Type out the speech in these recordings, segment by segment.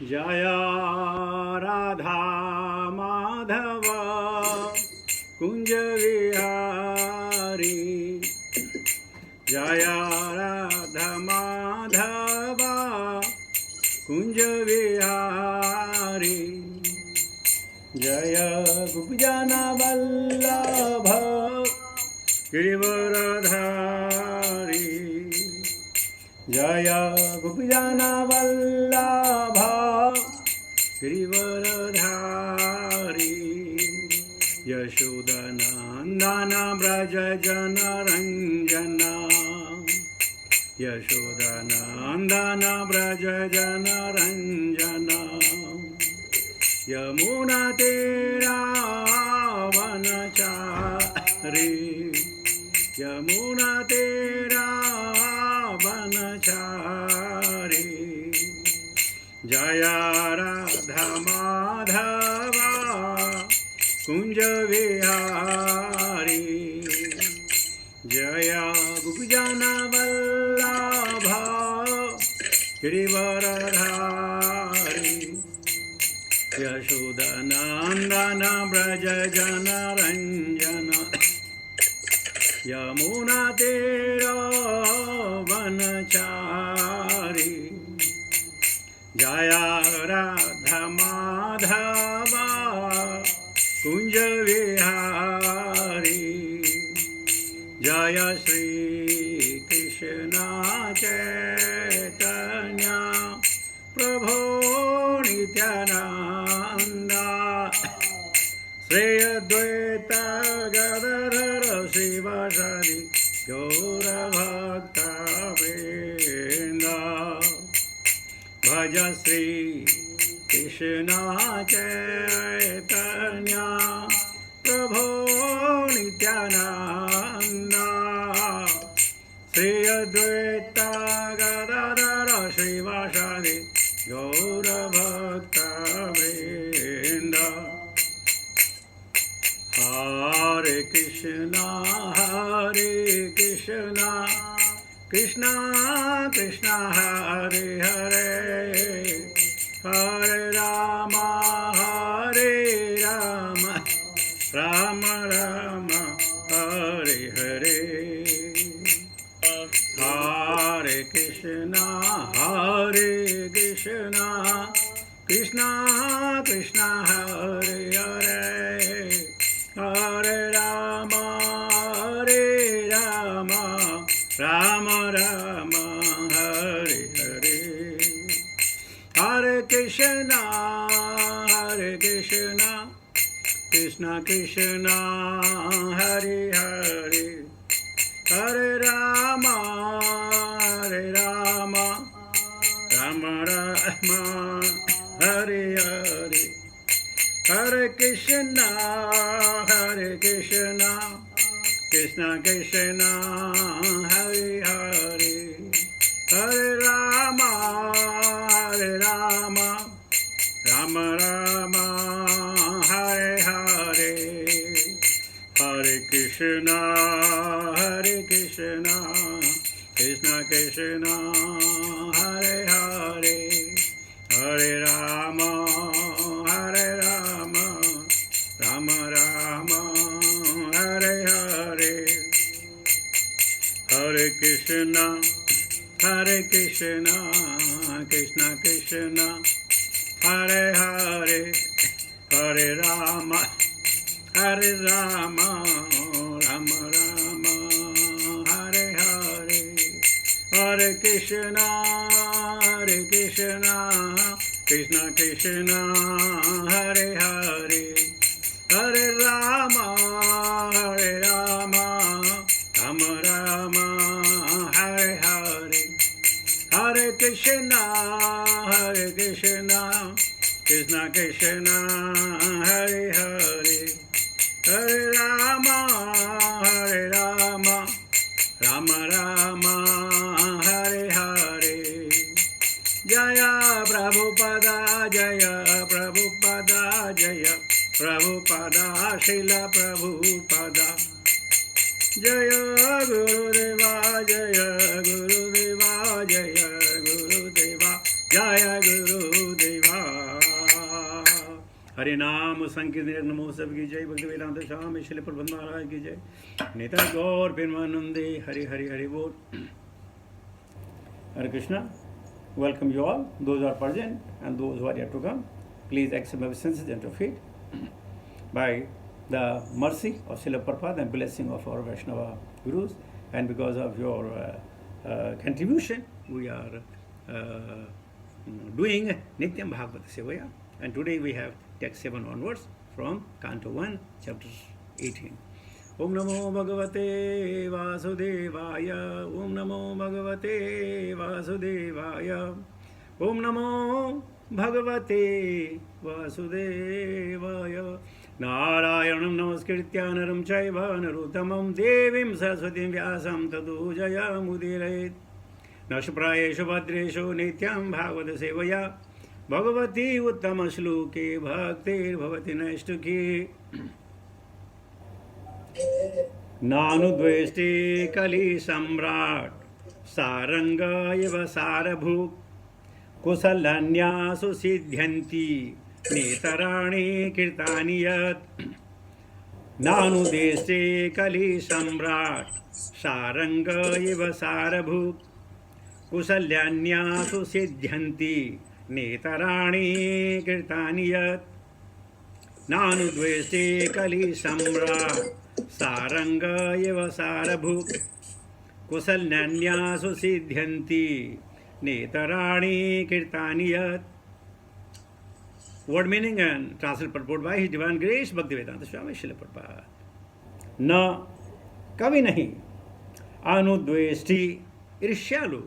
जय राधा माधव कुंज विहारी। जय राधा माधव कुंज विहारी। जय गोपीजन वल्लभ गिरिवरधारी। जय गोपीजन वल्लभ गिरिवरधारी। यशोदनंदन व्रज जनरंजन। यशोदनंदन व्रज जनरंजन। यमुना तेरा वनचारी। यमुना तेरा वनचारी। जय राधा माधव कुंज विहारी। जय गोपीजन वल्लभ गिरिवरधारी। यशोदनंदन व्रज जनरंजन। यमुना तेरा वनचारी। जय राधा माधव कुंज विहारी। जय श्री कृष्ण चैतन्य प्रभो नित्यानंद। श्री अद्वैत गदाधर शिवासादि गौरभक्तवृंद। भज श्री कृष्ण चैतन्य प्रभो नित्यानंद। श्री अद्वैत गदाधर शिवासादि गौरभक्तवृंद। हरे कृष्णा कृष्णा कृष्णा हरे हरे। हरे राम राम राम हरे हरे। हरे कृष्णा कृष्णा कृष्णा हरे हरे। हरे राम राम राम हरे हरे। हरे कृष्णा कृष्णा कृष्णा हरे हरे। हरे राम राम राम हरे हरे। हरे कृष्णा कृष्णा कृष्णा हरे हरे। हरे राम राम राम हरे हरे। हरे कृष्णा कृष्णा कृष्णा हरे हरे। हरे राम राम राम हरे हरे। हरे कृष्णा कृष्णा कृष्णा हरे हरे। हरे राम राम राम हरे हरे। हरे कृष्णा कृष्णा कृष्णा हरे हरे। हरे राम राम राम हरे हरे। हरे कृष्णा कृष्णा कृष्णा हरे हरे। हरे राम राम राम हरे हरे। जय प्रभुपदा जय प्रभुपदा जय प्रभुपदा श्रील प्रभुपदा। जय गुरुदेवा जय गुरुदेवा जय गुरुदेवा जय गुरुदेवा। हरे नाम संकीर्तन नमो सब की जय। भक्ति वेदांत स्वामी श्रील प्रबंध महाराज की जय। नेता गौर प्रेमानंदे हरे हरे हरे बोल। Hare Krishna. Welcome you all, those who are present and those who are yet to come. Please accept my obeisances at your feet. By the mercy of Srila Prabhupada and blessing of our Vaishnava Gurus, and because of your contribution, we are doing Nityam Bhagavata Sevaya. And today we have text 7 onwards from Canto 1, chapter 18. Om Namo Bhagavate Vasudevaya. Om Namo Bhagavate Vasudevaya. Om Namo Bhagavate Vasudevaya. Narayanam Namaskritya Naram Chaiva Narottamam Devim Saraswatim Vyasam Tadu Jaya Mudirayet. Nashprayeshu Bhadreshu Nityam Bhagavata Sevaya. Bhagavati Uttama Shloke Bhaktir Bhavati Naishtuki. नानुद्वेष्टि कलि सम्राट सारंगा एव सारभूक कुशलन्यासु सिद्ध्यन्ति नेतराणि कृतानि यत् नानुद्वेष्टि कलि सम्राट सारंगा एव सारभूक कुशलन्यासु सिद्ध्यन्ति नेतराणि कृतानि यत् नानुद्वेष्टि कलि सम्राट सारंग एव सारभूक कुशलन्यासु सिद्ध्यन्ति नेतराणि कृतानि यत्. Word meaning and translation purport by His Divine Grace Bhaktivedanta Swami Srila Prabhupada. न कभी नहीं अनुद्वेष्टि ईर्ष्यालु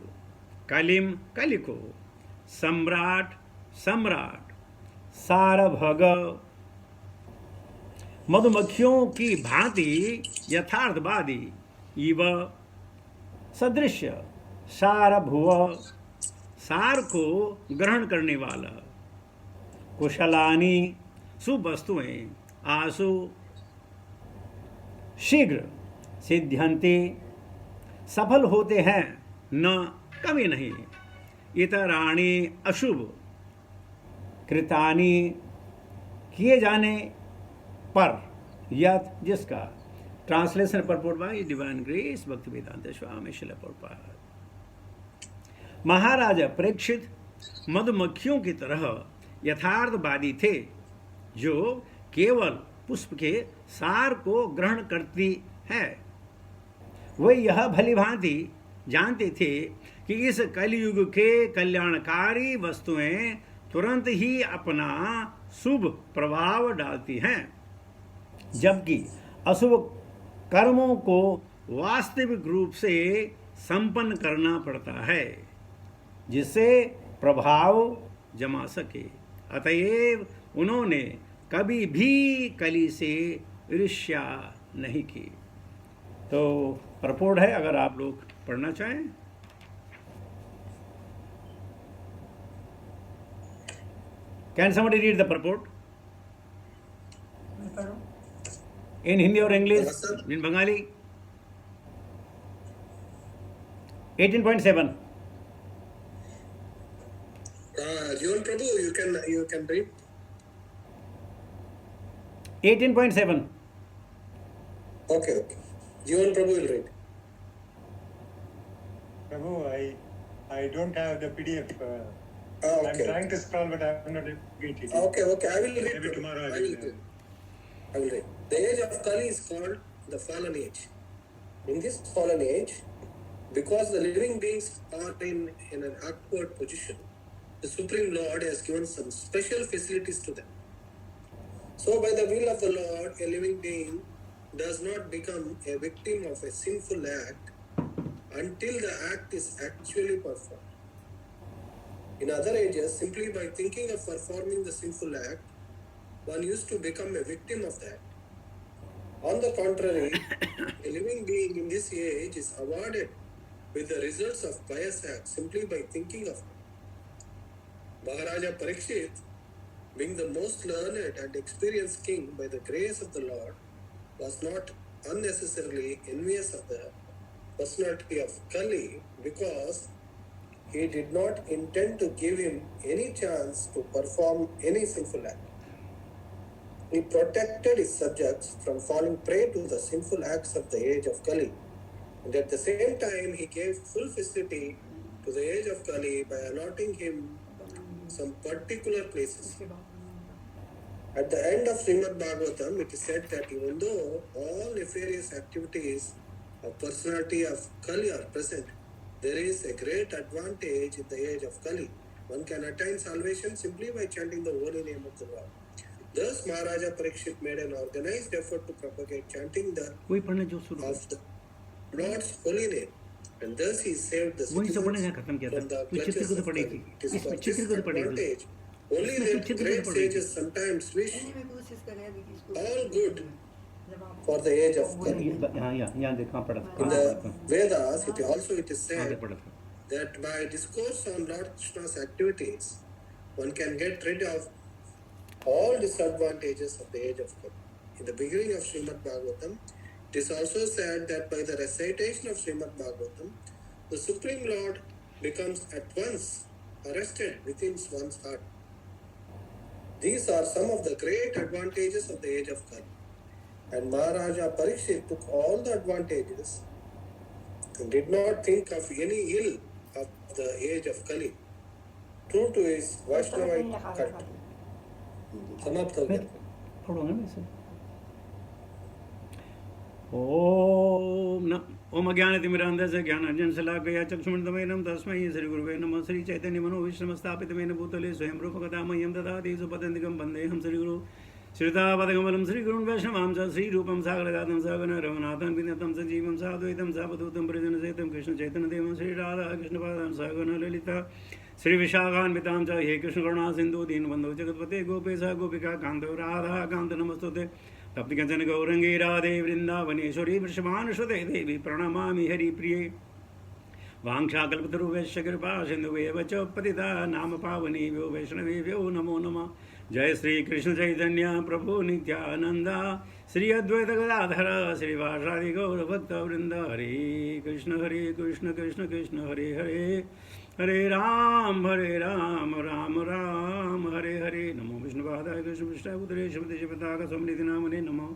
कलिम कलि को सम्राट सम्राट सारभग मधुमक्खियों की भांति यथार्थवादी इव सदृश्य सारभुव सार को ग्रहण करने वाला कुशलानी शुभ वस्तुएं आसु शीघ्र सिद्ध्यन्ति सफल होते हैं न कभी नहीं इतराणि अशुभ कृतानि किए जाने पर यत जिसका. Translation purport by divine grace Bhaktivedanta Swami Srila Prabhupada. Maharaja Parikshit मधुमक्खियों की तरह यथार्थवादी थे जो केवल पुष्प के सार को ग्रहण करती है. वे यह भलीभांति जानते थे कि इस कलयुग के कल्याणकारी वस्तुएं तुरंत ही अपना शुभ प्रभाव डालती हैं, जबकि अशुभ कर्मों को वास्तविक रूप से संपन्न करना पड़ता है जिससे प्रभाव जमा सके. अतएव उन्होंने कभी भी कली से ईर्ष्या नहीं की. तो रिपोर्ट है, अगर आप लोग पढ़ना चाहें. Can somebody read the purport in Hindi or English? In Bengali? 18.7. Jivan Prabhu, you can read. 18.7. Okay. Jivan Prabhu will read. Prabhu, I don't have the PDF. Okay. I'm trying to scroll, but I'm not able to get it. Okay. I will read. Maybe tomorrow I will read. The age of Kali is called the fallen age. In this fallen age, because the living beings are in an awkward position, the Supreme Lord has given some special facilities to them. So by the will of the Lord, a living being does not become a victim of a sinful act until the act is actually performed. In other ages, simply by thinking of performing the sinful act, one used to become a victim of that. On the contrary, a living being in this age is awarded with the results of pious acts simply by thinking of it. Maharaja Parikshit, being the most learned and experienced king by the grace of the Lord, was not unnecessarily envious of the personality of Kali because he did not intend to give him any chance to perform any sinful act. he protected his subjects from falling prey to the sinful acts of the age of Kali. And at the same time, he gave full facility to the age of Kali by allotting him some particular places. At the end of Srimad Bhagavatam, it is said that even though all nefarious activities of personality of Kali are present, there is a great advantage in the age of Kali. One can attain salvation simply by chanting the holy name of the Lord. Thus, Maharaja Parikshit made an organized effort to propagate chanting the वही पढ़ने जो शुरू of the Lord's holy name, and thus he saved the वही सब पढ़ने citizens खत्म किया from था the तू चित्र clutches को तो of पढ़ी Kali. थी It is इसमें for this चित्र को तो पढ़ी थी advantage only इसमें तू that चित्र को great तो पढ़ी थी sages sometimes wish मैं कोशिश कर रहा है कि इसको all good for the age of Kali. यहाँ देख कहाँ पढ़ा In था the Vedas, it is कहाँ said पढ़ा था that by discourse on Lord Krishna's activities, one can get rid of all disadvantages of the age of Kali. In the beginning of Srimad Bhagavatam, it is also said that by the recitation of Srimad Bhagavatam, the Supreme Lord becomes at once arrested within one's heart. These are some of the great advantages of the age of Kali. And Maharaja Parikshit took all the advantages and did not think of any ill of the age of Kali. True to his Vaishnavite cult. समाप्त हो मैं गया पढ़ूंगा ना इसे ओम अज्ञानतिमिरान्धस्य ज्ञानाञ्जनशलाकया चक्षुमण्डलमयनं तस्मै श्रीगुरुवे नमः श्री चैतन्य मनोभीष्टं स्थापितमेन भूतले स्वयं रूपकथा मह्यं ददाति सुपदन्तिकं वन्देऽहं श्रीगुरु श्रीतापदकमलं श्रीगुरुन् वैष्णवां च श्रीरूपं सागरजातं सगण रघुनाथं विनतं सजीवं साद्वैतं सावधूतं परिजनसहितं कृष्णचैतन्यदेवं श्रीराधा कृष्णपादां सगण ललिता श्री विशाखान्वितां च हे कृष्ण करुणा सिन्धु दीनबन्धो जगत्पते गोपेश गोपिका कान्तो राधा कान्त नमस्तुते तप्ति कंचन गौरंगी राधे वृंदावनेश्वरी वृषभानुसुते देवी प्रणमामि हरिप्रिये वाञ्छाकल्पतरुभ्यश्च कृपा सिन्धुभ्येव च पतिता नाम पावनेभ्यो वैष्णवेभ्यो नमो नमः जय श्री कृष्ण चैतन्य प्रभु नित्यानंद श्री अद्वैत गदाधर श्रीवासादि गौर भक्त वृंद हरे कृष्ण कृष्ण कृष्ण हरे हरे हरे राम राम राम हरे हरे नमो विष्णुपादाय कृष्ण विष्णाय पुत्रे शिवदेशपताक समृद्धि नामने नमो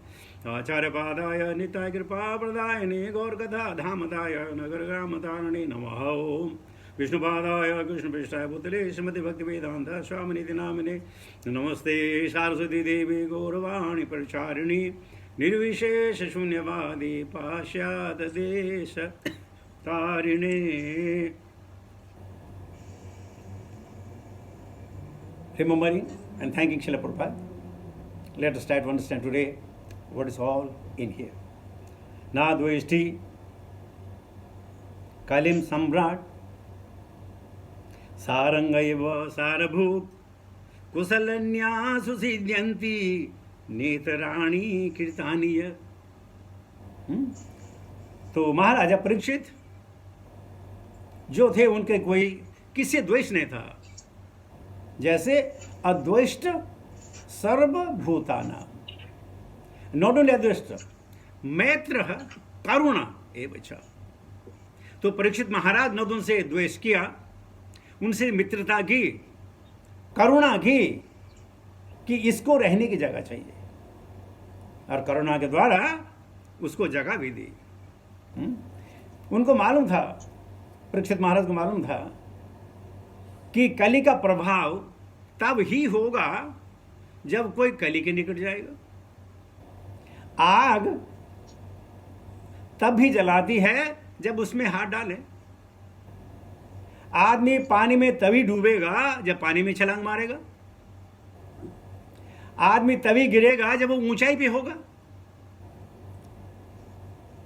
आचार्यपादाय निताय कृपा प्रदायने गौरकथा धामदाय नगर ग्राम तारणे नमः ओम विष्णुपादाय कृष्ण पृष्ठाय पुत्रे श्रीमति भक्ति वेदांत स्वामिनिधि नामिने नमस्ते सरस्वती देवी गौरवाणी प्रचारिणी निर्विशेष शून्यवादी पाश्चात देश तारिणे Remembering and thanking Srila Prabhupada, let us try to understand today what is all in here. Nadveshti Kalim Samrat Sarangaiva Sarabhut Kusalanya Susidyanti Netarani Kirtaniya. तो महाराजा परीक्षित जो थे उनके कोई किसी द्वेष नहीं था जैसे अद्वेष्ट सर्वभूतानां नॉट ओनली अद्वेष्ट मैत्र करुणा एवं च तो परीक्षित महाराज ने उनसे द्वेष किया उनसे मित्रता की करुणा की कि इसको रहने की जगह चाहिए और करुणा के द्वारा उसको जगह भी दी उनको मालूम था परीक्षित महाराज को मालूम था कि कली का प्रभाव तब ही होगा जब कोई कली के निकट जाएगा आग तब भी जलाती है जब उसमें हाथ डाले आदमी पानी में तभी डूबेगा जब पानी में छलांग मारेगा आदमी तभी गिरेगा जब वो ऊंचाई पे होगा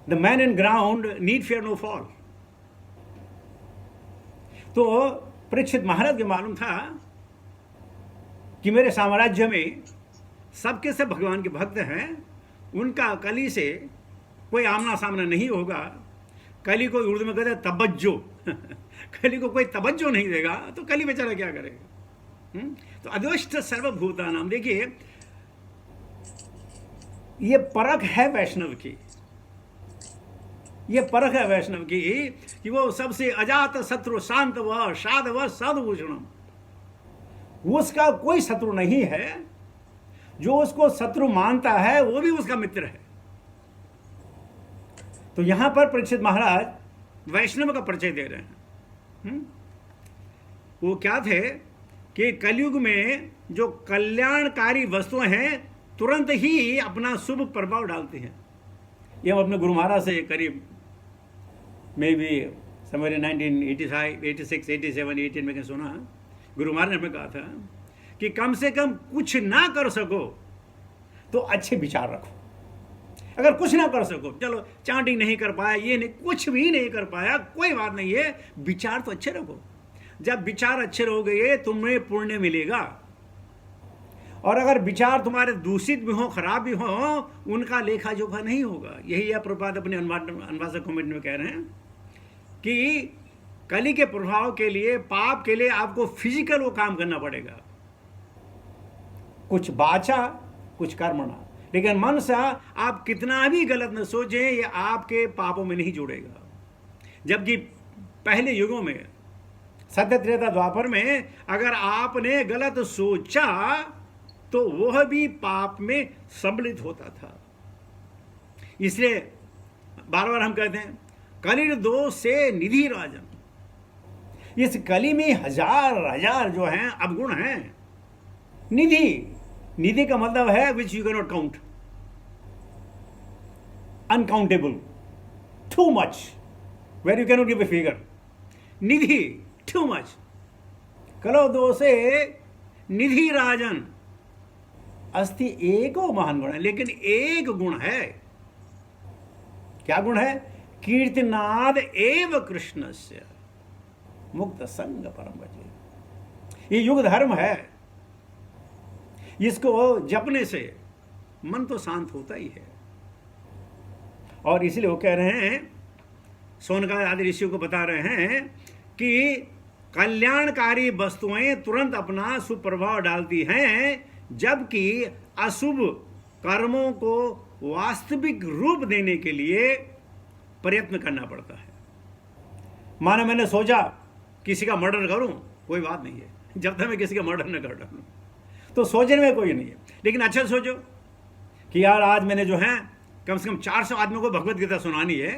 the man in ground need fear no fall तो परीक्षित महाराज को मालूम था कि मेरे साम्राज्य में सबके सब भगवान के भक्त हैं उनका कली से कोई आमना सामना नहीं होगा कली को उर्दू में कहते हैं तबज्जो कली को कोई तवज्जो नहीं देगा तो कली बेचारा क्या करेगा तो अद्वेष्ट सर्वभूता नाम देखिए ये परख है वैष्णव की ये परख है वैष्णव की कि वो सबसे अजात शत्रु शांत व साध व सदभूषणम उसका कोई शत्रु नहीं है जो उसको शत्रु मानता है वो भी उसका मित्र है। तो यहां पर परीक्षित महाराज वैष्णव का परिचय दे रहे हैं। वो क्या थे कि कलयुग में जो कल्याणकारी वस्तुएं हैं तुरंत ही अपना शुभ प्रभाव डालती हैं। ये हम अपने गुरु महाराज से करीब मे बी समवेयर इन 1985, 86, 87, 18 में सुना, गुरु महाराज ने हमें कहा था कि कम से कम कुछ ना कर सको तो अच्छे विचार रखो। अगर कुछ ना कर सको, चलो चांटिंग नहीं कर पाया, ये नहीं, कुछ भी नहीं कर पाया, कोई बात नहीं है, विचार तो अच्छे रखो। जब विचार अच्छे रहोगे तुम्हें पुण्य मिलेगा। और अगर विचार तुम्हारे दूषित भी हो, खराब भी हो, उनका लेखा जोखा नहीं होगा। यही है प्रभुपाद अपने अनुवाद कमेंट में कह रहे हैं कि कली के प्रभाव के लिए, पाप के लिए आपको फिजिकल वो काम करना पड़ेगा, कुछ बाचा कुछ कर्मणा। लेकिन मन से आप कितना भी गलत न सोचें, ये आपके पापों में नहीं जुड़ेगा। जबकि पहले युगों में, सत्य त्रेता द्वापर में, अगर आपने गलत सोचा तो वह भी पाप में सम्मिलित होता था। इसलिए बार बार हम कहते हैं कलिर दोष से निधि राजन। इस कली में हजार हजार जो हैं अवगुण हैं। निधि का मतलब है which you can not count, uncountable, too much, where you can not give a figure. निधि टू मच, कलो दोषे निधि राजन अस्ति एको महान गुण है। लेकिन एक गुण है, क्या गुण है? कीर्तनाद एव कृष्णस्य मुक्त संग परम भजे। ये युग धर्म है, इसको जपने से मन तो शांत होता ही है। और इसलिए वो कह रहे हैं, सोनका आदि ऋषियों को बता रहे हैं कि कल्याणकारी वस्तुएं तुरंत अपना सुप्रभाव डालती हैं, जबकि अशुभ कर्मों को वास्तविक रूप देने के लिए प्रयत्न करना पड़ता है। मानो मैंने सोचा किसी का मर्डर करूं, कोई बात नहीं है, जब तक मैं किसी का मर्डर न कर डालूं तो सोचने में कोई नहीं है। लेकिन अच्छा सोचो कि यार आज मैंने जो है कम से कम 400 आदमियों को भगवत गीता सुनानी है,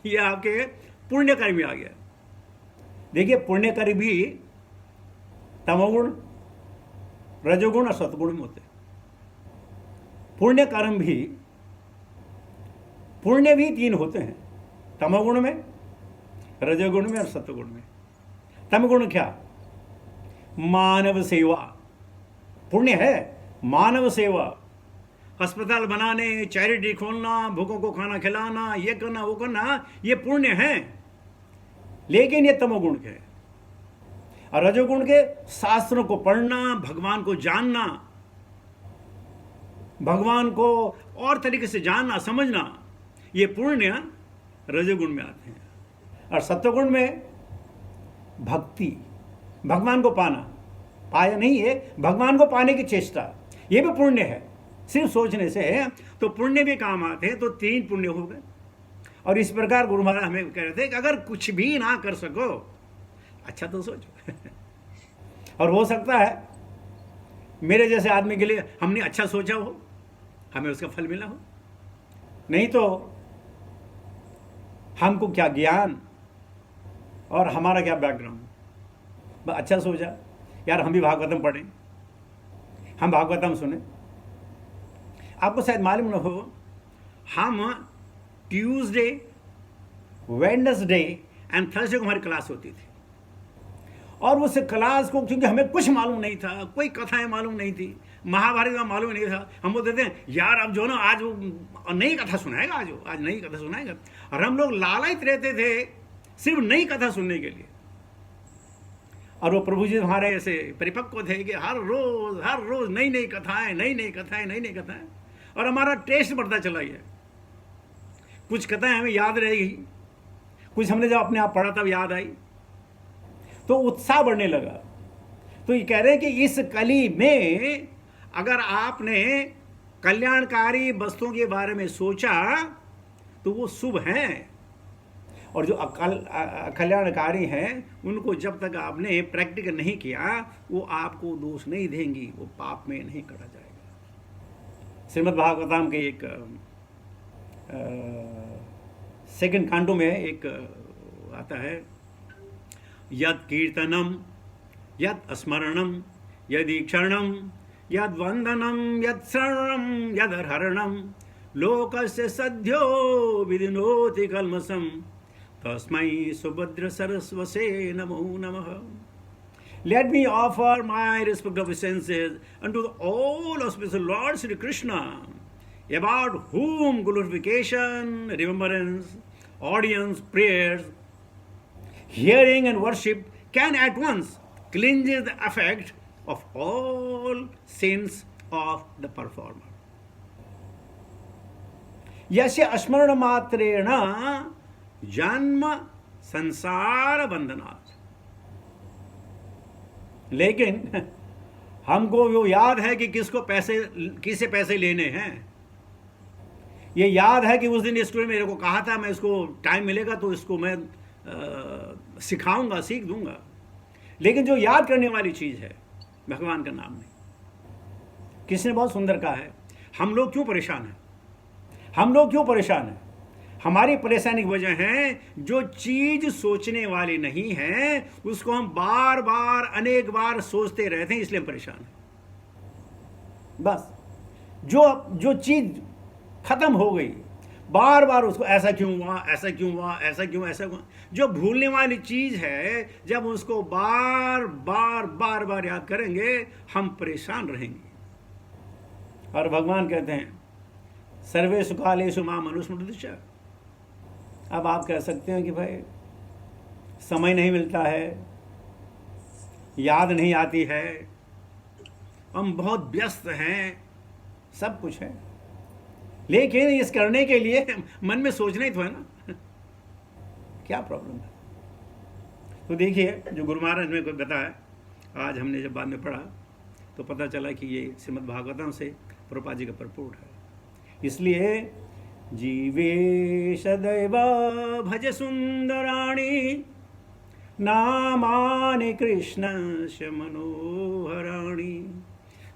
ये आपके पुण्य कर्म में आ गया। देखिए पुण्य कर्म भी तमोगुण, रजोगुण और सतगुण में होते हैं। पुण्य कर्म भी, पुण्य भी 3 होते हैं, तमोगुण में, रजोगुण में और सतगुण में। तमगुण क्या? मानव सेवा। पुण्य है मानव सेवा, अस्पताल बनाने, चैरिटी खोलना, भूखों को खाना खिलाना, ये करना वो करना, ये पुण्य है। लेकिन ये तमोगुण के है। और रजोगुण के शास्त्रों को पढ़ना, भगवान को जानना, भगवान को और तरीके से जानना समझना, ये पुण्य रजोगुण में आते हैं। और सत्वगुण में भक्ति, भगवान को पाना, पाया नहीं है, भगवान को पाने की चेष्टा, ये भी पुण्य है। सिर्फ सोचने से है तो पुण्य भी काम आते हैं। तो 3 पुण्य हो गए। और इस प्रकार गुरु महाराज हमें कह रहे थे कि अगर कुछ भी ना कर सको, अच्छा तो सोचो। और हो सकता है मेरे जैसे आदमी के लिए हमने अच्छा सोचा हो, हमें उसका फल मिला हो। नहीं तो हमको क्या ज्ञान और हमारा क्या बैकग्राउंड। अच्छा सोचा यार हम भी भागवतम पढ़ें, हम भागवतम सुने। आपको शायद मालूम न हो, हम ट्यूसडे, वेडनेसडे एंड थर्सडे को हमारी क्लास होती थी। और उस क्लास को क्योंकि हमें कुछ मालूम नहीं था, कोई कथाएं मालूम नहीं थी, महाभारत का मालूम नहीं था, हम बोलते थे यार अब जो ना आज वो नई कथा सुनाएगा, आज नई कथा सुनाएगा। और हम लोग लालच रहते थे सिर्फ नई कथा सुनने के लिए। और वो प्रभु जी हमारे ऐसे परिपक्व थे कि हर रोज नई नई कथाएं, नई नई कथाएं, नई नई कथाएं। और हमारा टेस्ट बढ़ता चला गया। कुछ कथाएं हमें याद रहेगी, कुछ हमने जब अपने आप पढ़ा तब याद आई, तो उत्साह बढ़ने लगा। तो ये कह रहे हैं कि इस कली में अगर आपने कल्याणकारी वस्तुओं के बारे में सोचा तो वो शुभ हैं। और जो अकल्याणकारी हैं उनको जब तक आपने प्रैक्टिकल नहीं किया, वो आपको दोष नहीं देंगी, वो पाप में नहीं करा जाएगा। श्रीमद् भागवतम के एक सेकंड कांडो में एक आता है, यद कीर्तनम यद स्मरणम यदीक्षरणम यद वंदनम यद श्रवणम यद हरणम लोकस्य सद्यो विदिनोति कल्मषम तस्मै सुभद्र सरस्वसे नमो नमः। Let me offer my respective obeisances unto the all auspicious Lord Sri Krishna, about whom glorification, remembrance, audience, prayers, hearing and worship can at once cleanse the effect of all sins of the performer. यस्य स्मरण मात्रेण जन्म संसार बंधनात्। लेकिन हमको वो याद है कि किससे पैसे लेने हैं। ये याद है कि उस दिन स्टूडेंट मेरे को कहा था मैं इसको टाइम मिलेगा तो इसको मैं सिखाऊंगा, सीख दूंगा। लेकिन जो याद करने वाली चीज़ है भगवान का नाम नहीं। किसने बहुत सुंदर कहा है, हम लोग क्यों परेशान हैं? हम लोग क्यों परेशान हैं? हमारी परेशानी की वजह है जो चीज सोचने वाली नहीं है उसको हम बार बार अनेक बार सोचते रहते हैं, इसलिए हम परेशान हैं। बस जो चीज खत्म हो गई बार बार उसको ऐसा क्यों हुआ, ऐसा क्यों हुआ, ऐसा क्यों, ऐसा हुआ। जो भूलने वाली चीज है जब उसको बार बार याद करेंगे हम परेशान रहेंगे। और भगवान कहते हैं सर्वेषु कालेषु मां मनुस्मृति च। अब आप कह सकते हैं कि भाई समय नहीं मिलता है, याद नहीं आती है, हम बहुत व्यस्त हैं, सब कुछ है, लेकिन इस करने के लिए मन में सोचना ही तो है ना। क्या प्रॉब्लम है? तो देखिए जो गुरु महाराज ने बताया, आज हमने जब बाद में पढ़ा तो पता चला कि ये श्रीमद् भागवतम से प्रभुपाद जी का परपोर्ट है। इसलिए जीवे सदैव भज सुंदराणि नामानि कृष्णस्य मनोहराणि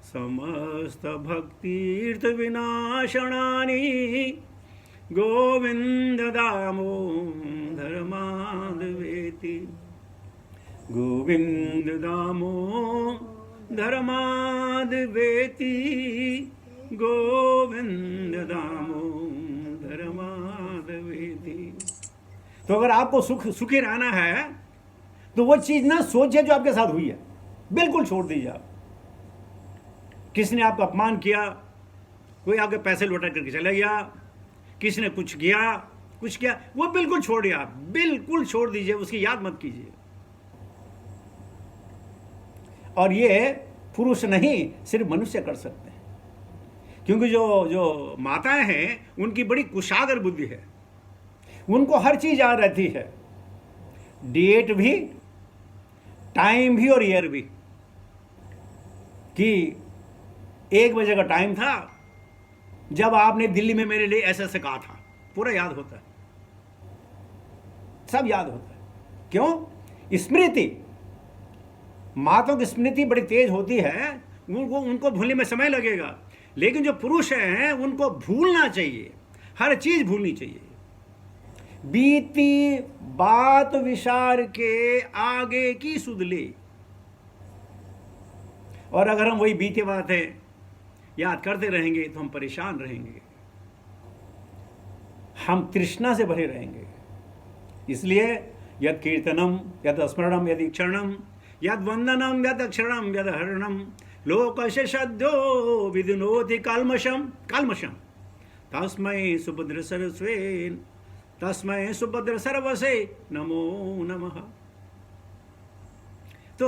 समस्त भक्तीर्थ विनाशनानि गोविंद दामोदर माधवेति गोविंद दामोदर माधवेति गोविंद दामोदर माधवेति। तो अगर आपको सुखी रहना है तो वो चीज ना सोचिए जो आपके साथ हुई है, बिल्कुल छोड़ दीजिए आप। किसने आपका अपमान किया, कोई आपके पैसे लौटा करके चला गया, किसने कुछ किया, वो बिल्कुल छोड़िए आप, बिल्कुल छोड़ दीजिए, उसकी याद मत कीजिए। और ये पुरुष नहीं सिर्फ मनुष्य कर सकते हैं, क्योंकि जो माताएं हैं उनकी बड़ी कुशागर बुद्धि है, उनको हर चीज याद रहती है, डेट भी, टाइम भी और ईयर भी, कि 1 बजे का टाइम था जब आपने दिल्ली में मेरे लिए ऐसे ऐसे कहा था, पूरा याद होता है, सब याद होता है। क्यों? स्मृति, माताओं की स्मृति बड़ी तेज होती है, उनको भूलने में समय लगेगा, लेकिन जो पुरुष हैं उनको भूलना चाहिए, हर चीज भूलनी चाहिए। बीती बात विचार के आगे की सुध ले। और अगर हम वही बीते बातें याद करते रहेंगे तो हम परेशान रहेंगे, हम तृष्णा से भरे रहेंगे। इसलिए यद कीर्तनम यद स्मरणम यद इक्षरणम यद वंदनम यद अक्षरणम यद हरणम लोकस्य सद्यो विदिनोति कल्मषम तस्मै सुभद्र सर्वसे नमो नमः। तो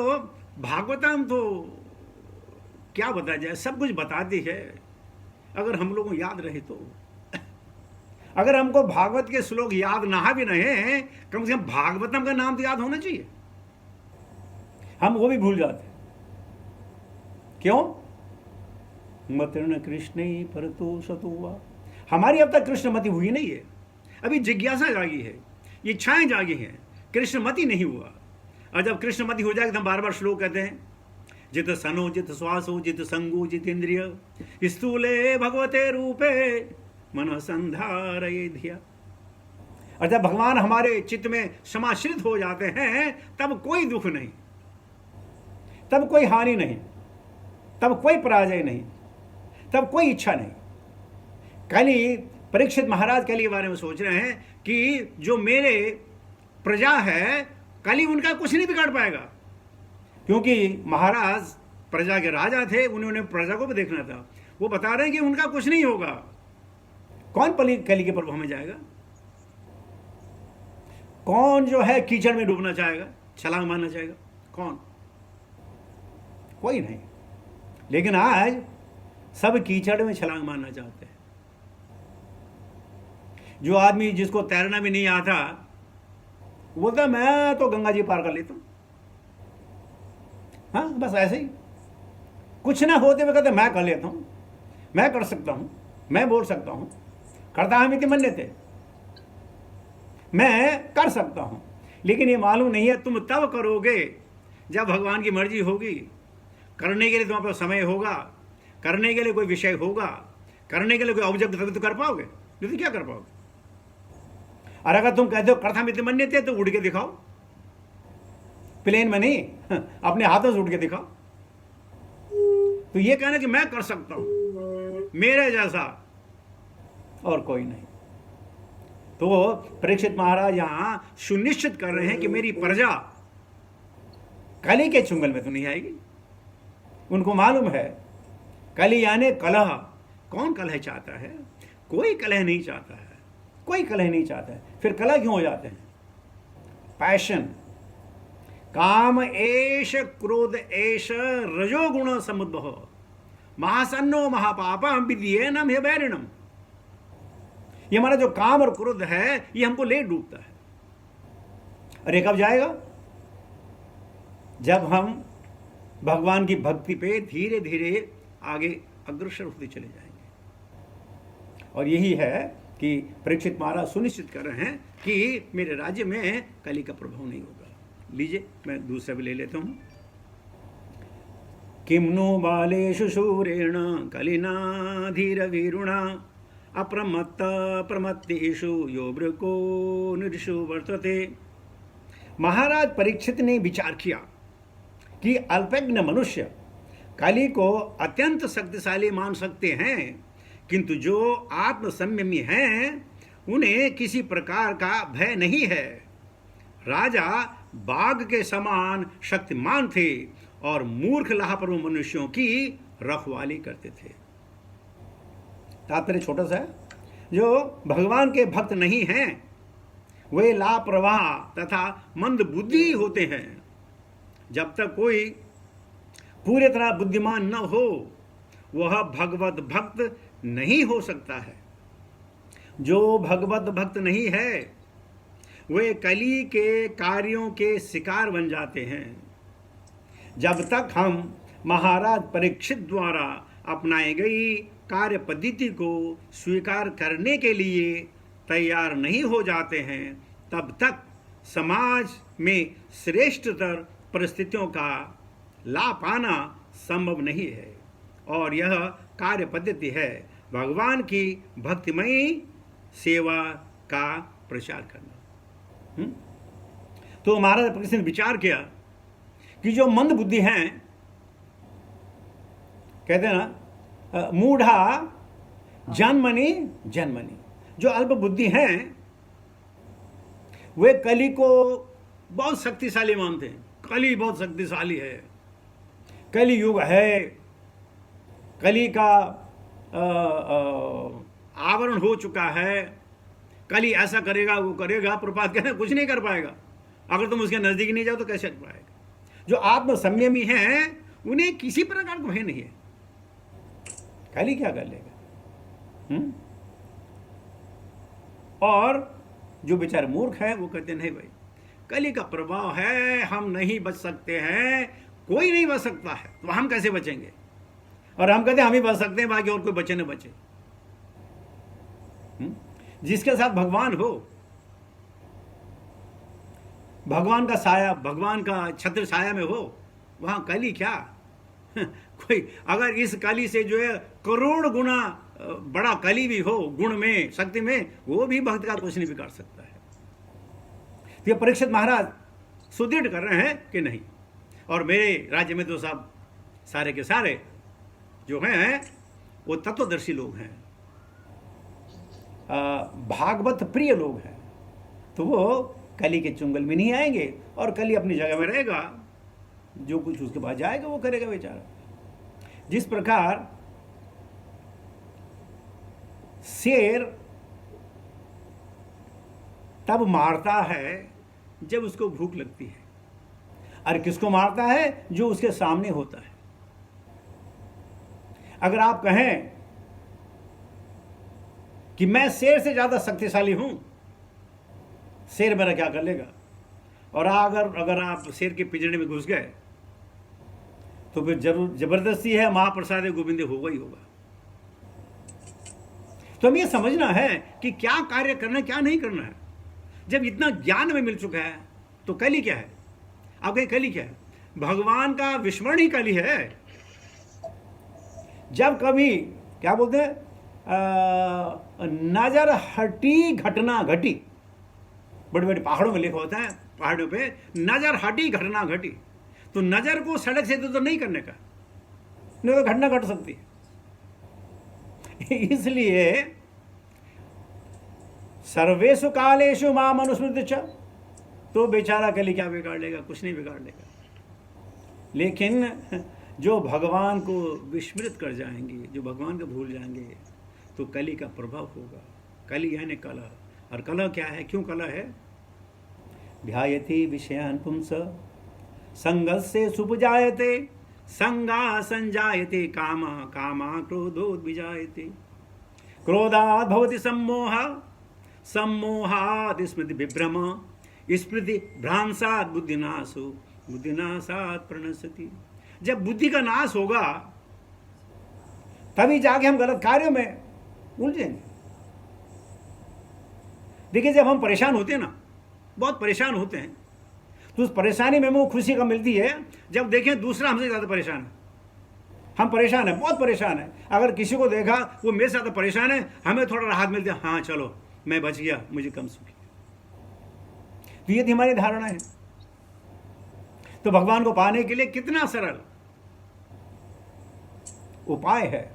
भागवतम तो क्या बताया जाए, सब कुछ बताती है, अगर हम लोगों को याद रहे तो। अगर हमको भागवत के श्लोक याद ना भी रहे, कम से कम भागवतम का नाम तो याद होना चाहिए, हम वो भी भूल जाते। क्यों? मतर्ण कृष्ण परतो सतुवा। हमारी अब तक कृष्णमति हुई नहीं है, अभी जिज्ञासा जागी है, इच्छाएं जागी हैं, कृष्णमति नहीं हुआ। और जब कृष्णमति हो जाएगी तो हम बार बार श्लोक कहते हैं जित सनो जित श्वासो जित संगो जित इंद्रिय स्थूले भगवते रूपे मन संधारये धिया। और जब भगवान हमारे चित्त में समाश्रित हो जाते हैं तब कोई दुख नहीं, तब कोई हानि नहीं, तब कोई पराजय नहीं, तब कोई इच्छा नहीं। कल ही परीक्षित महाराज कल के बारे में सोच रहे हैं कि जो मेरे प्रजा है कल ही उनका कुछ नहीं बिगाड़ पाएगा, क्योंकि महाराज प्रजा के राजा थे, उन्होंने प्रजा को भी देखना था। वो बता रहे हैं कि उनका कुछ नहीं होगा। कौन कली के प्रभाव में जाएगा? कौन जो है कीचड़ में डूबना चाहेगा, छलांग मारना चाहेगा? कौन? कोई नहीं। लेकिन आज सब कीचड़ में छलांग मारना चाहते हैं। जो आदमी जिसको तैरना भी नहीं आता वो बोलता मैं तो गंगा जी पार कर लेता हूं। हाँ, बस ऐसे ही कुछ ना होते हुए कहते मैं कर लेता हूं, मैं कर सकता हूं, मैं बोल सकता हूं, करता हम इति मन्यते, मैं कर सकता हूं। लेकिन ये मालूम नहीं है तुम तब करोगे जब भगवान की मर्जी होगी। करने के लिए तुम्हारे पास समय होगा, करने के लिए कोई विषय होगा, करने के लिए कोई ऑब्जेक्ट, तभी तो कर पाओगे, नहीं तो क्या कर पाओगे। और अगर तुम कहते हो करता मित्र मन्यते तो उड़ के दिखाओ, प्लेन में नहीं, अपने हाथों से उड़ के दिखाओ। तो ये कहना कि मैं कर सकता हूं मेरे जैसा और कोई नहीं। तो परीक्षित महाराज यहां सुनिश्चित कर रहे हैं कि मेरी प्रजा कली के चुंगल में तो नहीं आएगी। उनको मालूम है कली यानी कलह। कौन कलह चाहता है? कोई कलह नहीं चाहता है, कोई कलह नहीं चाहता है। फिर कलह क्यों हो जाते हैं? पैशन, काम एष क्रोध एष रजोगुण समुद्भव महासन्नो महापापम विद्येनम हे बैरिणम। ये हमारा जो काम और क्रोध है ये हमको ले डूबता है। अरे कब जाएगा? जब हम भगवान की भक्ति पे धीरे धीरे आगे अग्रसर होते चले जाएंगे। और यही है कि परीक्षित महाराज सुनिश्चित कर रहे हैं कि मेरे राज्य में कली का प्रभाव नहीं होगा। लीजिए मैं दूसरा भी ले लेता हूं। किम नो बालेषु शूरेण कलिना धीर वीरुणा अप्रमत्त प्रमत्तेषु यो वृको निर्षु वर्तते। महाराज परीक्षित ने विचार किया कि अल्पज्ञ मनुष्य कली को अत्यंत शक्तिशाली मान सकते हैं, किंतु जो आत्मसंयमी हैं उन्हें किसी प्रकार का भय नहीं है। राजा बाघ के समान शक्तिमान थे और मूर्ख लापरवाह मनुष्यों की रखवाली करते थे। तात्पर्य छोटा सा है, जो भगवान के भक्त नहीं हैं वे लापरवाह तथा मंद बुद्धि होते हैं। जब तक कोई पूरी तरह बुद्धिमान न हो वह भगवत भक्त नहीं हो सकता है। जो भगवत भक्त नहीं है वे कली के कार्यों के शिकार बन जाते हैं। जब तक हम महाराज परीक्षित द्वारा अपनाई गई कार्य पद्धति को स्वीकार करने के लिए तैयार नहीं हो जाते हैं तब तक समाज में श्रेष्ठतर परिस्थितियों का लाभ पाना संभव नहीं है। और यह कार्य पद्धति है भगवान की भक्तिमयी सेवा का प्रचार करना। तो महाराज परीक्षित ने विचार किया कि जो मंद बुद्धि हैं, कहते हैं ना मूढ़ा जन्मनि जन्मनि, जो अल्प बुद्धि हैं वे कली को बहुत शक्तिशाली मानते हैं। कली बहुत शक्तिशाली है, कली युग है, कली का आवरण हो चुका है, कली ऐसा करेगा वो करेगा। प्रपात कहना कुछ नहीं कर पाएगा, अगर तुम उसके नजदीक नहीं जाओ तो कैसे कर पाएगा। जो आत्म संयमी हैं उन्हें किसी प्रकार का भय नहीं है, कली क्या कर लेगा। और जो बेचारे मूर्ख हैं वो कहते नहीं भाई कली का प्रभाव है, हम नहीं बच सकते हैं, कोई नहीं बच सकता है, तो हम कैसे बचेंगे। और हम कहते हैं हम ही बच सकते हैं, बाकी और कोई बचे न बचे। जिसके साथ भगवान हो, भगवान का साया, भगवान का छत्र छाया में हो, वहां कली क्या। कोई अगर इस कली से जो है करोड़ गुना बड़ा कली भी हो गुण में शक्ति में, वो भी भक्त का कुछ नहीं बिगाड़ सकता है। तो ये परीक्षित महाराज सुदृढ़ कर रहे हैं कि नहीं। और मेरे राज्य में तो सब सारे के सारे जो हैं वो तत्वदर्शी लोग हैं, भागवत प्रिय लोग हैं, तो वो कली के चुंगल में नहीं आएंगे और कली अपनी जगह में रहेगा, जो कुछ उसके पास जाएगा वो करेगा बेचारा। जिस प्रकार शेर तब मारता है जब उसको भूख लगती है, और किसको मारता है? जो उसके सामने होता है। अगर आप कहें कि मैं शेर से ज्यादा शक्तिशाली हूं, शेर मेरा क्या कर लेगा? और अगर आप शेर के पिंजरे में घुस गए तो फिर जरूर जबरदस्ती है महाप्रसाद गोविंद होगा ही होगा। तो हमें यह समझना है कि क्या कार्य करना क्या नहीं करना है। जब इतना ज्ञान में मिल चुका है तो कली क्या है? आप कहें कली क्या है? भगवान का विस्मरण ही कली है। जब कभी क्या बोलते हैं, नजर हटी घटना घटी, बड़े बड़े पहाड़ों में लिखा होता है, पहाड़ों पे नजर हटी घटना घटी, तो नजर को सड़क से तो नहीं करने का, नहीं तो घटना घट सकती है। इसलिए सर्वेषु कालेषु माम अनुस्मृत्य च, तो बेचारा कली क्या बिगाड़ लेगा? कुछ नहीं बिगाड़ लेगा। लेकिन जो भगवान को विस्मृत कर जाएंगे, जो भगवान को भूल जाएंगे, तो कली का प्रभाव होगा। कली यानी कलह। और कलह क्या है? क्यों कलह है? ध्यायति विषयान् पुंस संगस्य सुपजायते संगा संजायते कामा कामा क्रोधोद्विजायते क्रोधात् भवति सम्मोह सम्मोहात् स्मृति विभ्रम स्मृति भ्रांसात् बुद्धिनाशो बुद्धिनाशात् प्रणश्यति। जब बुद्धि का नाश होगा तभी जाके हम गलत कार्यों में उलझेंगे। देखिए, जब हम परेशान होते हैं ना, बहुत परेशान होते हैं, तो उस परेशानी में वो खुशी का मिलती है जब देखें दूसरा हमसे ज़्यादा परेशान है। हम परेशान है, बहुत परेशान है, अगर किसी को देखा वो मेरे से ज़्यादा परेशान है, हमें थोड़ा राहत मिलती है, हाँ चलो मैं बच गया, मुझे कम सुखी। तो ये थी हमारी धारणा है। तो भगवान को पाने के लिए कितना सरल उपाय है,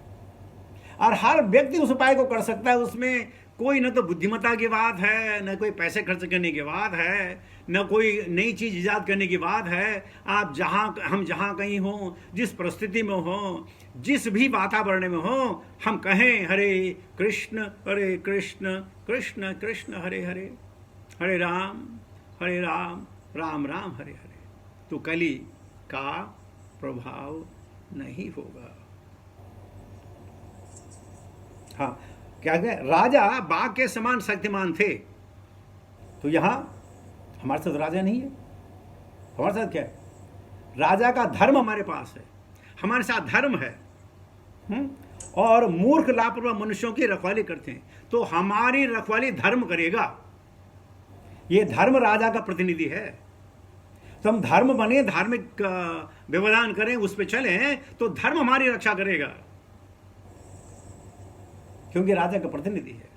और हर व्यक्ति उस उपाय को कर सकता है। उसमें कोई न तो बुद्धिमत्ता की बात है, न कोई पैसे खर्च करने की बात है, न कोई नई चीज ईजाद करने की बात है। आप हम जहाँ कहीं हों, जिस परिस्थिति में हों, जिस भी वातावरण में हों, हम कहें हरे कृष्ण कृष्ण कृष्ण हरे हरे, हरे राम राम राम हरे हरे, तो कली का प्रभाव नहीं होगा। हाँ, क्या है? राजा बाघ के समान शक्तिमान थे, तो यहां हमारे साथ राजा नहीं है। हमारे साथ क्या है? राजा का धर्म हमारे पास है, हमारे साथ धर्म है। और मूर्ख लापरवाह मनुष्यों की रखवाली करते हैं, तो हमारी रखवाली धर्म करेगा। ये धर्म राजा का प्रतिनिधि है। तो हम धर्म बने, धार्मिक व्यवधान करें, उस पर चलें, तो धर्म हमारी रक्षा करेगा, क्योंकि राजा का प्रतिनिधि है।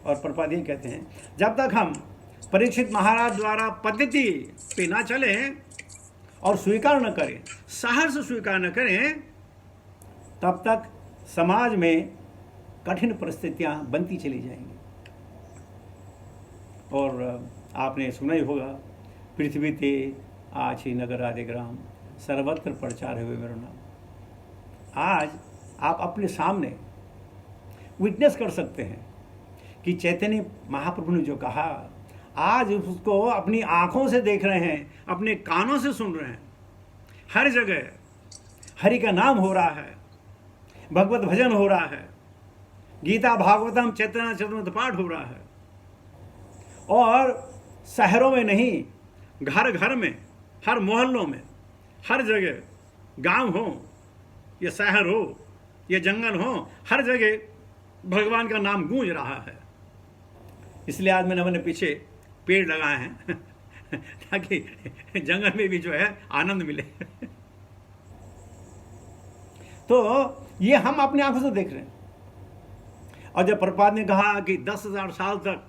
और प्रभुपाद ये कहते हैं, जब तक हम परीक्षित महाराज द्वारा पद्धति पे ना चलें और स्वीकार न करें, सहर्ष स्वीकार न करें, तब तक समाज में कठिन परिस्थितियां बनती चली जाएंगी। और आपने सुना ही होगा, पृथ्वी ते आछि नगर आदि ग्राम सर्वत्र प्रचार हुए मेरा नाम। आज आप अपने सामने विटनेस कर सकते हैं कि चैतन्य महाप्रभु ने जो कहा, आज उसको अपनी आंखों से देख रहे हैं, अपने कानों से सुन रहे हैं। हर जगह हरि का नाम हो रहा है, भगवत भजन हो रहा है, गीता भागवतम चैतन्य चतुर्थ पाठ हो रहा है। और शहरों में नहीं, घर घर में, हर मोहल्लों में, हर जगह, गांव हो या शहर हो या जंगल हो, हर जगह भगवान का नाम गूंज रहा है। इसलिए आज मैंने अपने पीछे पेड़ लगाए हैं ताकि जंगल में भी जो है आनंद मिले। तो ये हम अपनी आंखों से देख रहे हैं। और जब प्रभुपाद ने कहा कि 10,000 साल तक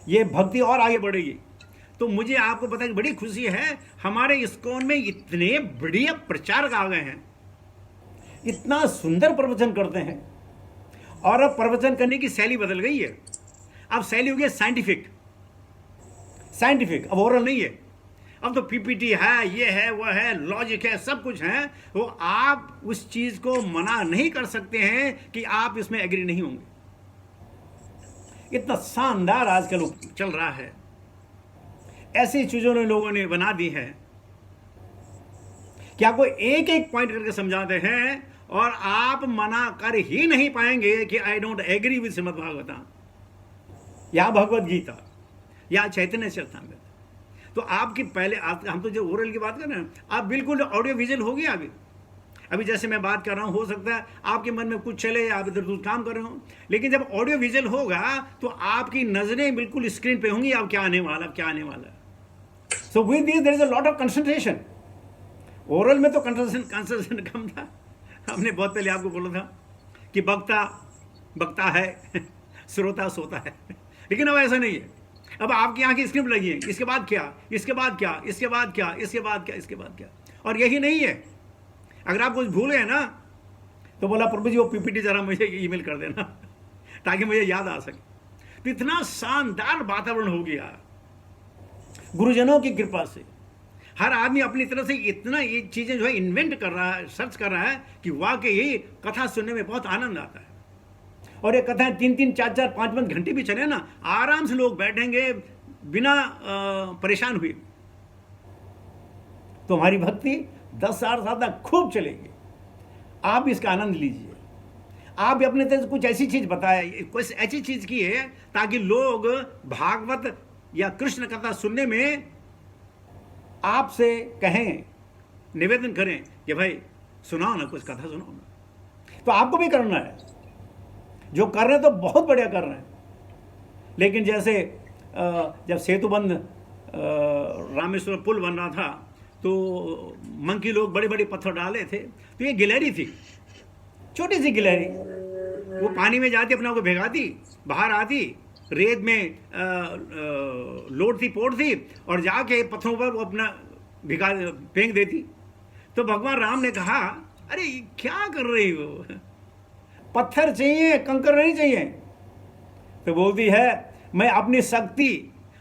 ये भक्ति और आगे बढ़ेगी, तो मुझे आपको पता है कि बड़ी खुशी है, हमारे इस्कॉन में इतने बढ़िया प्रचारक आ गए हैं, इतना सुंदर प्रवचन करते हैं। और अब प्रवचन करने की शैली बदल गई है। अब शैली हो गई साइंटिफिक, अब ओरल नहीं है। अब तो पीपीटी है, ये है, वह है, लॉजिक है, सब कुछ है। वो आप उस चीज को मना नहीं कर सकते हैं कि आप इसमें एग्री नहीं होंगे। इतना शानदार आजकल चल रहा है, ऐसी चीजों ने लोगों ने बना दी है कि आपको एक एक पॉइंट करके समझाते हैं और आप मना कर ही नहीं पाएंगे कि I don't agree with Shrimad Bhagavatam या भगवत गीता या चैतन्य चरितामृत। तो आपकी पहले हम तो जो ओरल की बात कर रहे हैं, आप बिल्कुल ऑडियो विजुअल हो गया। अभी जैसे मैं बात कर रहा हूं, हो सकता है आपके मन में कुछ चले, आप इधर उधर काम कर रहे हो, लेकिन जब ऑडियो विजुअल होगा तो आपकी नजरें बिल्कुल स्क्रीन पे होंगी, अब क्या आने वाला। So with this there is a lot of concentration. Oral में तो कंसंट्रेशन कम था। हमने बहुत पहले आपको बोला था कि बकता है श्रोता सोता है, लेकिन अब ऐसा नहीं है। अब आपकी आंखें स्क्रिप्ट लगी है, इसके बाद क्या, इसके बाद क्या, इसके बाद क्या, इसके बाद क्या, इसके बाद क्या। और यही नहीं है, अगर आप कुछ भूल गए ना तो बोला प्रभु जी वो पीपीटी जरा मुझे ईमेल कर देना ताकि मुझे याद आ सके। तो इतना शानदार वातावरण हो गया गुरुजनों की कृपा से। हर आदमी अपनी तरफ से इतना ये चीजें जो है इन्वेंट कर रहा है, सर्च कर रहा है कि वाकई कथा सुनने में बहुत आनंद आता है। और ये कथाएं 3-3, 4-4, 5-5 घंटे भी चले ना, आराम से लोग बैठेंगे बिना परेशान हुए। तो हमारी भक्ति 10,000 साल तक खूब चलेगी। आप भी इसका आनंद लीजिए। आप भी अपने तरफ से कुछ ऐसी चीज बताए, कुछ ऐसी चीज की है ताकि लोग भागवत या कृष्ण कथा सुनने में आपसे कहें, निवेदन करें कि भाई सुनाओ ना, कुछ कथा सुनाओ ना। तो आपको भी करना है। जो कर रहे हैं तो बहुत बढ़िया कर रहे हैं, लेकिन जैसे जब सेतुबंध रामेश्वर पुल बन रहा था तो मंकी लोग बड़े बड़े पत्थर डाले थे, तो ये गिलहरी थी, छोटी सी गिलहरी, वो पानी में जाती, अपने आप को भिगाती, बाहर आती, रेत में लोट थी, पोट थी, और जाके पत्थरों पर वो अपना भिगा फेंक देती। तो भगवान राम ने कहा अरे क्या कर रही हो, पत्थर चाहिए, कंकर नहीं चाहिए। तो बोलती है मैं अपनी शक्ति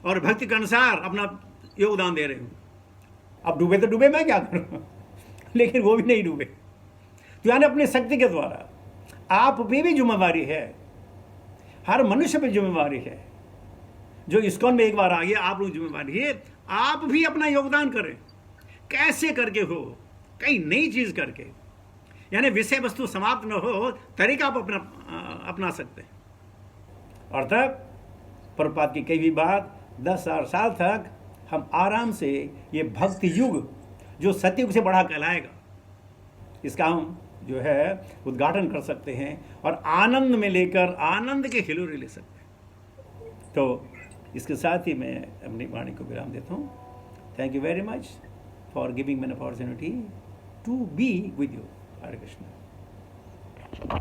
और भक्ति के अनुसार अपना योगदान दे रही हूं। अब डूबे तो डूबे, मैं क्या करूं लेकिन वो भी नहीं डूबे। तो यानी अपनी शक्ति के द्वारा आप पे भी जिम्मेवारी है, हर मनुष्य पे जिम्मेवारी है। जो इस्कॉन में एक बार आ गया, आप लोग जिम्मेवारी है, आप भी अपना योगदान करें। कैसे करके हो, कई नई चीज करके, यानी विषय वस्तु समाप्त न हो, तरीका आप अपना सकते हैं। और तब प्रभुपाद की कई भी बात 10,000 साल तक हम आराम से ये भक्ति युग जो सतयुग से बड़ा कहलाएगा, इसका हम जो है उद्घाटन कर सकते हैं और आनंद में लेकर आनंद के हिलोरे ले सकते हैं। तो इसके साथ ही मैं अपनी वाणी को विराम देता हूँ। Thank you very much for giving me an opportunity to be with you. Hare Krishna.